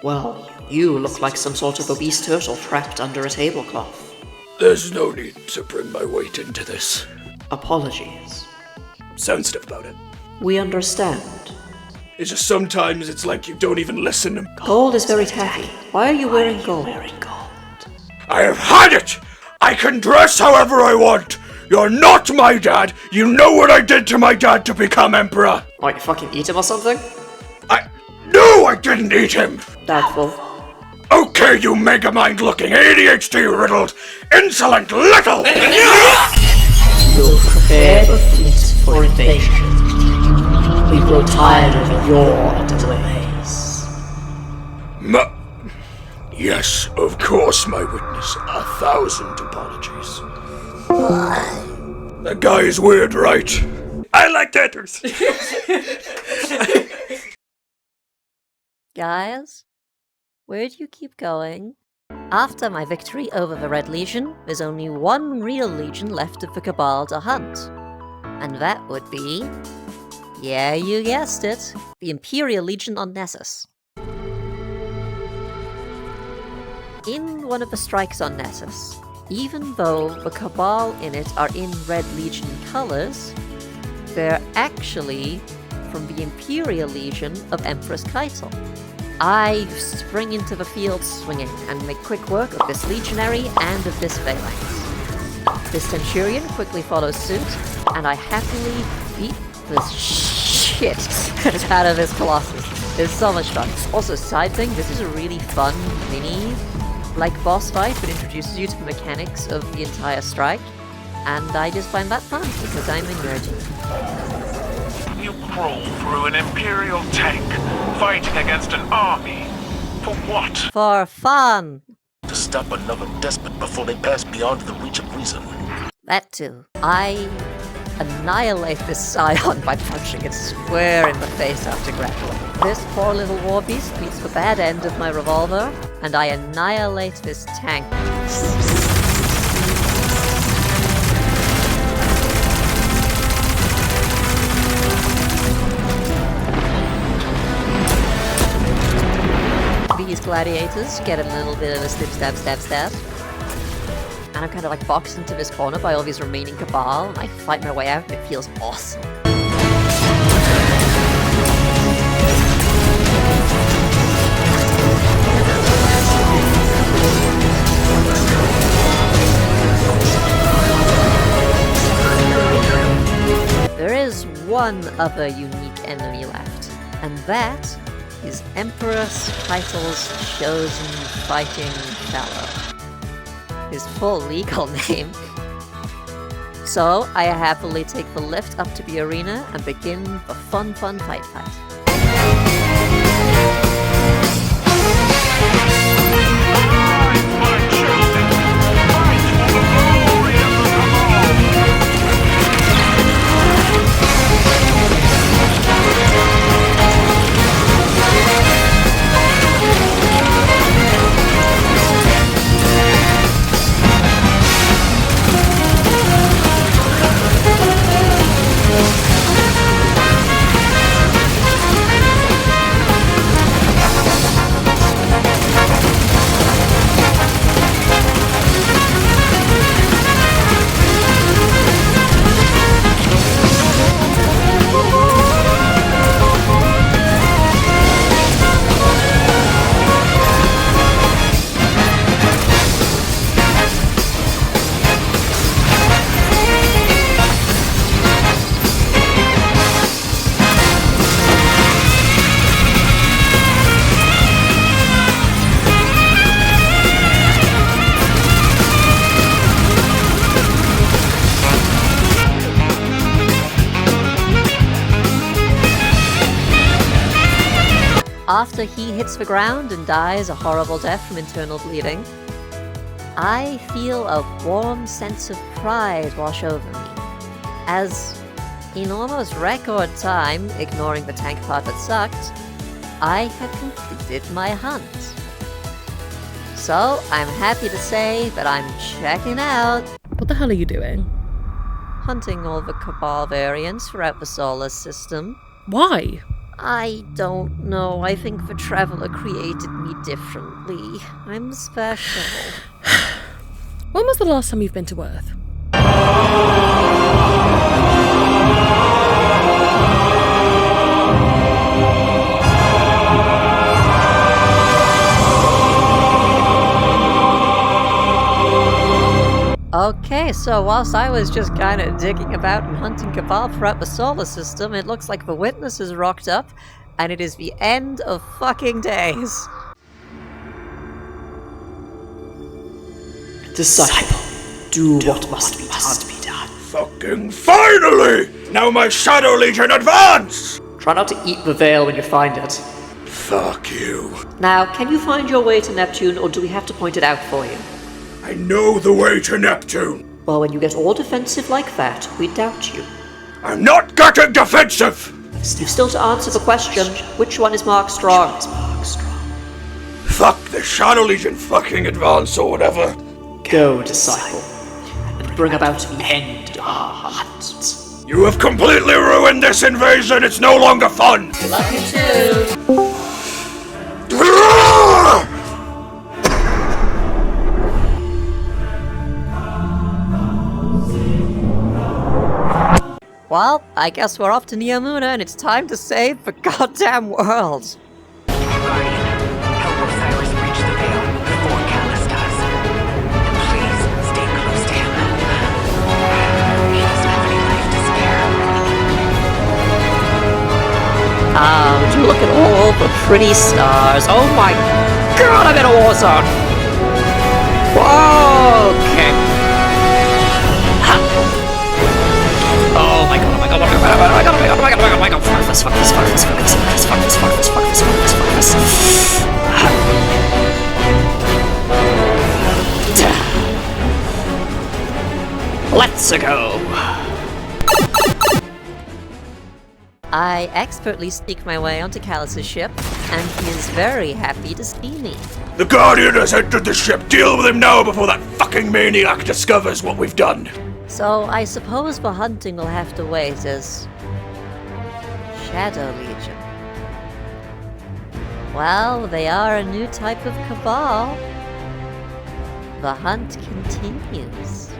well, you look like some sort of obese turtle trapped under a tablecloth. There's no need to bring my weight into this. Apologies. Sensitive about it. We understand. It's just sometimes it's like you don't even listen. Gold is very tacky. Why are you wearing gold? I have had it! I can dress however I want! You're not my dad! You know what I did to my dad to become emperor! What, you fucking eat him or something? No, I didn't eat him! Doubtful. Okay, you megamind-looking, ADHD-riddled, insolent little... You'll prepare the fleet for invasion. We grow tired of your delays. Yes, of course, my witness. 1,000 apologies. That guy is weird, right? I like tattoos. Guys, where do you keep going? After my victory over the Red Legion, there's only one real legion left of the Cabal to hunt. And that would be... yeah, you guessed it. The Imperial Legion on Nessus. In one of the strikes on Nessus, even though the Cabal in it are in Red Legion colors, they're actually from the Imperial Legion of Empress Keitel. I spring into the field swinging and make quick work of this legionary and of this phalanx. This centurion quickly follows suit, and I happily beat the shit out of this colossus. It's so much fun. Also, side thing, this is a really fun mini boss fight that introduces you to the mechanics of the entire strike, and I just find that fun because I'm a nerd. You crawl through an Imperial tank, fighting against an army. For what? For fun! To stop another despot before they pass beyond the reach of reason. That too. I annihilate this scion by punching it square in the face after grappling. This poor little war beast beats the bad end of my revolver, and I annihilate this tank. These gladiators get a little bit of a stab. And I'm kind of boxed into this corner by all these remaining Cabal, and I fight my way out, and it feels awesome. There is one other unique enemy left, and that is Empress Keitel's chosen fighting fellow. His full legal name. So, I happily take the lift up to the arena and begin the fun fight. After he hits the ground and dies a horrible death from internal bleeding, I feel a warm sense of pride wash over me, as in almost record time, ignoring the tank part that sucked, I have completed my hunt. So, I'm happy to say that I'm checking out. What the hell are you doing? Hunting all the Cabal variants throughout the solar system. Why? I don't know. I think the Traveler created me differently. I'm special. When was the last time you've been to Earth? Okay, so whilst I was just kind of digging about and hunting Cabal throughout the solar system, it looks like the Witness is rocked up, and it is the end of fucking days. Disciple, do what must be done. Fucking finally! Now my Shadow Legion advance! Try not to eat the veil when you find it. Fuck you. Now, can you find your way to Neptune, or do we have to point it out for you? I know the way to Neptune. Well, when you get all defensive like that, we doubt you. I'm not getting defensive! You've still to answer the question, which one is Mark Strong? Fuck the Shadow Legion fucking advance or whatever. Go, Disciple, and bring about the end of our hunt. You have completely ruined this invasion. It's no longer fun. Love you too. Well, I guess we're off to Neomuna and it's time to save the goddamn world. Guardian, help Osiris reach the veil before Callus does. And please stay close to him. He doesn't have any life to spare. Would you look at all the pretty stars. Oh my god, I'm in a war zone! Whoa, okay. Ha. Oh my god, oh my god, oh my god, oh my god, oh my god, oh my god, oh my god, oh my god, fuck this, fuck this, fuck this, fuck this, fuck this, fuck this, fuck this, fuck this, fuck this, fuck this. Let's go! I expertly sneak my way onto Callus's ship, and he is very happy to see me. The Guardian has entered the ship. Deal with him now before that fucking maniac discovers what we've done. So I suppose the hunting will have to wait as Shadow Legion. Well, they are a new type of Cabal. The hunt continues.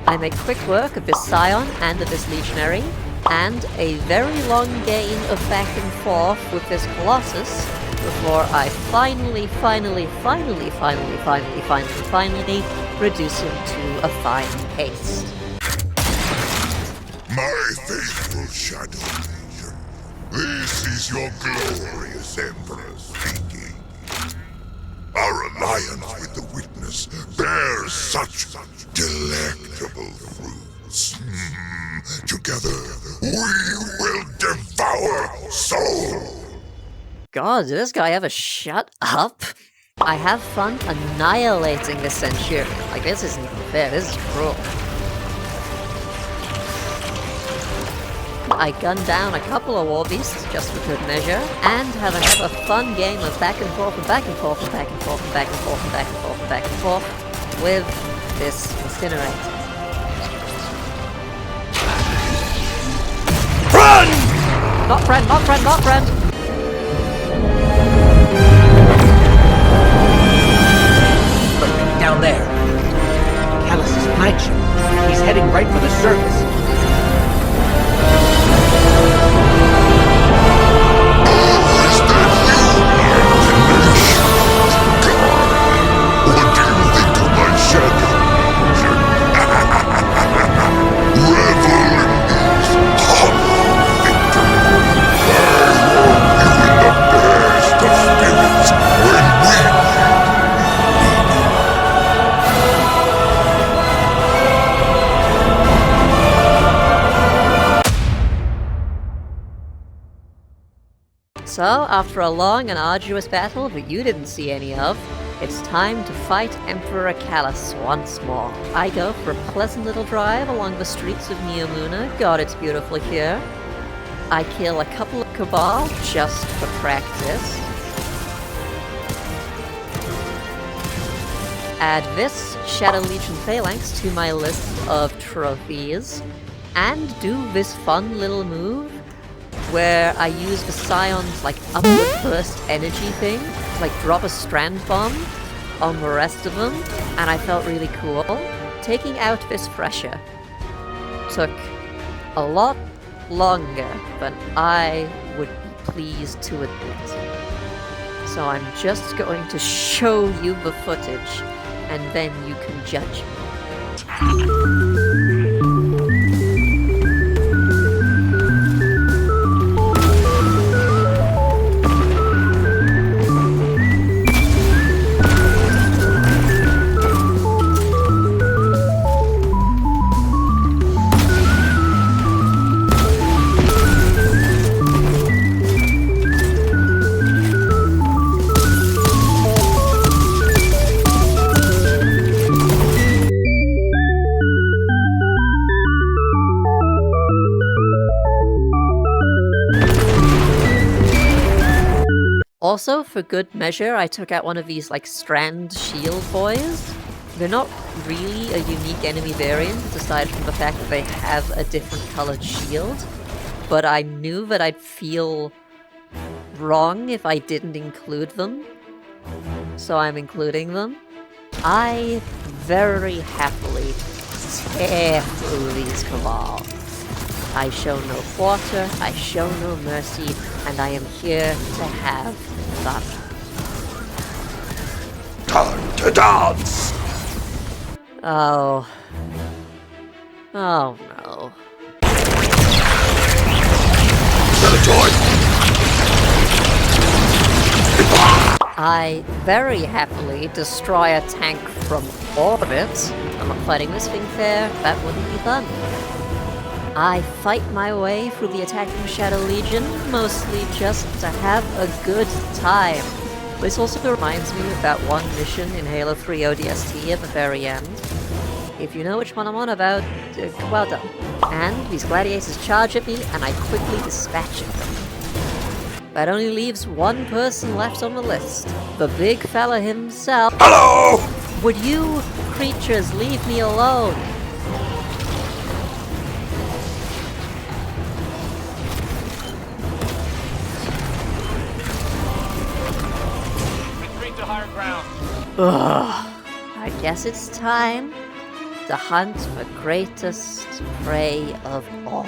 I make quick work of this Scion and of this Legionary, and a very long game of back and forth with this Colossus before I finally reduce him to a fine paste. My faithful Shadow Legion, this is your glorious Emperor speaking. Our alliance with the Witness bears such delectable fruits. Together, we will devour soul. God, did this guy ever shut up? I have fun annihilating this Centurion. Like, this isn't even fair, this is cruel. I gunned down a couple of war beasts just for good measure, and have another fun game of back and forth and back and forth and back and forth and back and forth and back and forth and back and forth with this incinerator. Run! Not friend, not friend, not friend! Look, down there. Callus's flagship. He's heading right for the surface. So, after a long and arduous battle that you didn't see any of, it's time to fight Emperor Callus once more. I go for a pleasant little drive along the streets of Neomuna. God, it's beautiful here. I kill a couple of Cabal just for practice. Add this Shadow Legion Phalanx to my list of trophies, and do this fun little move where I use the Scion's like upward burst energy thing to like drop a strand bomb on the rest of them, and I felt really cool. Taking out this Thresher took a lot longer than I would be pleased to admit. So I'm just going to show you the footage, and then you can judge me. Also, for good measure, I took out one of these, like, strand shield boys. They're not really a unique enemy variant, aside from the fact that they have a different colored shield. But I knew that I'd feel wrong if I didn't include them. So I'm including them. I very happily tear through these Cabal. I show no quarter, I show no mercy, and I am here to have fun. Time to dance! Oh. Oh no. I very happily destroy a tank from orbit. I'm not fighting this thing fair, that wouldn't be fun. I fight my way through the attacking Shadow Legion, mostly just to have a good time. This also reminds me of that one mission in Halo 3 ODST at the very end. If you know which one I'm on about, well done. And these gladiators charge at me, and I quickly dispatch them. That only leaves one person left on the list. The big fella himself. Hello! Would you creatures leave me alone? Ugh. I guess it's time to hunt the greatest prey of all.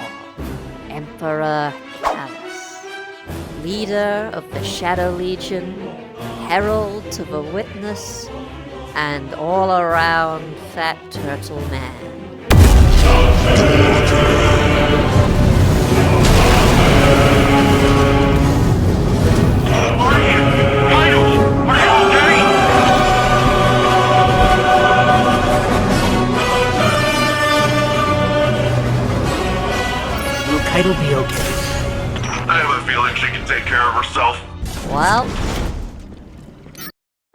Emperor Callus. Leader of the Shadow Legion, herald to the witness, and all-around fat turtle man. It'll be okay. I have a feeling she can take care of herself. Well,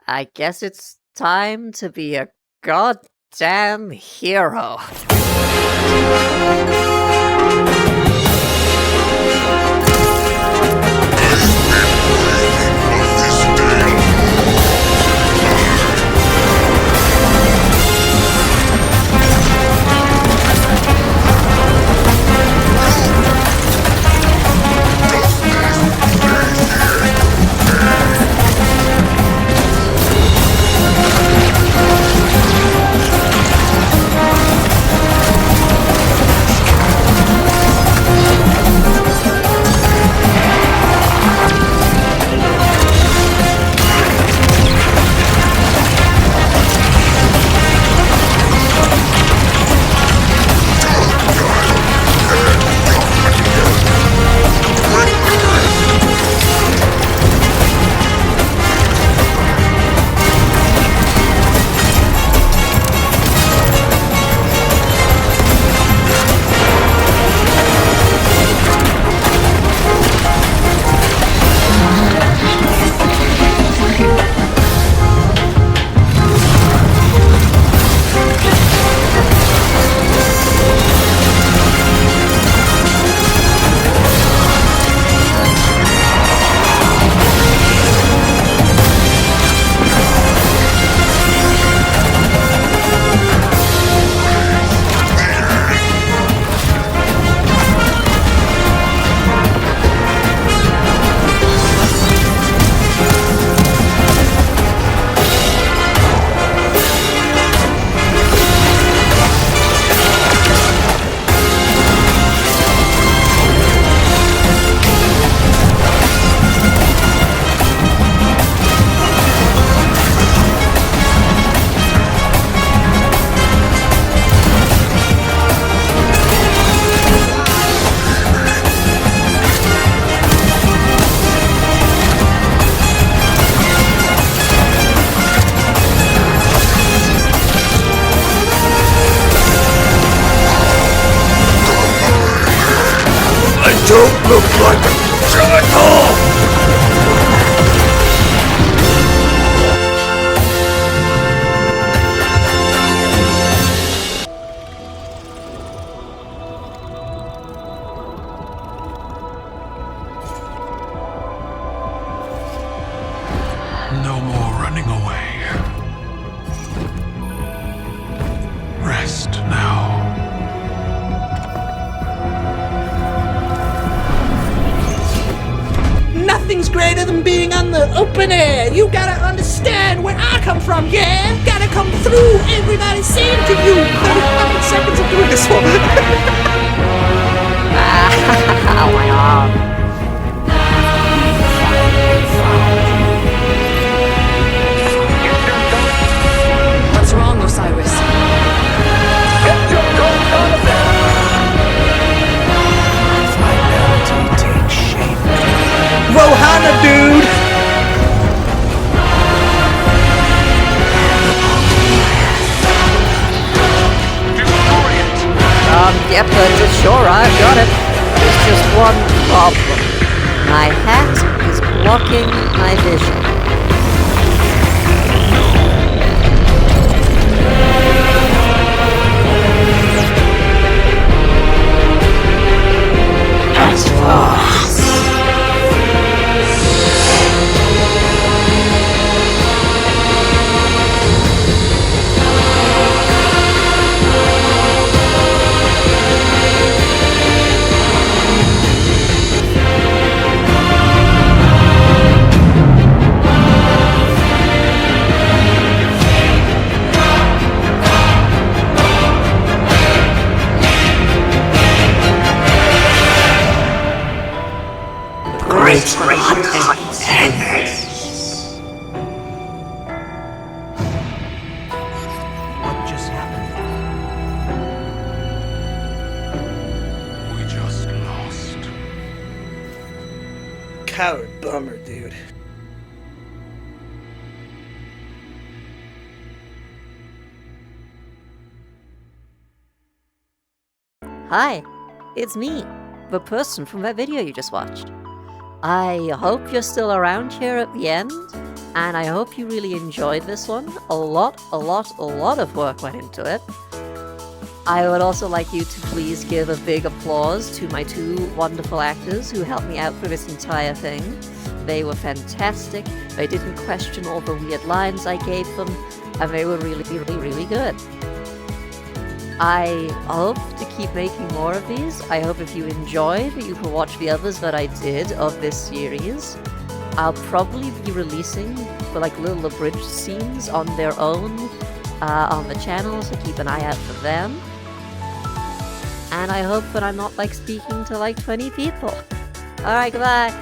I guess it's time to be a goddamn hero. No more running away. Rest now. Nothing's greater than being on the open air. You gotta understand where I come from, yeah? Gotta come through. Everybody's saying to you. 30 seconds of doing this one. Oh my god. What's wrong, Osiris? Get your gold out of there! Finality takes shape. Rohana, dude! Yep, sure, I've got it. There's just one problem. My hat is blocking my vision. What just happened? We just lost. Coward bummer, dude. Hi, it's me, the person from that video you just watched. I hope you're still around here at the end, and I hope you really enjoyed this one. A lot of work went into it. I would also like you to please give a big applause to my two wonderful actors who helped me out for this entire thing. They were fantastic, they didn't question all the weird lines I gave them, and they were really good. I hope to keep making more of these. I hope if you enjoyed, you can watch the others that I did of this series. I'll probably be releasing the little abridged scenes on their own on the channel, so keep an eye out for them. And I hope that I'm not speaking to 20 people. Alright, goodbye!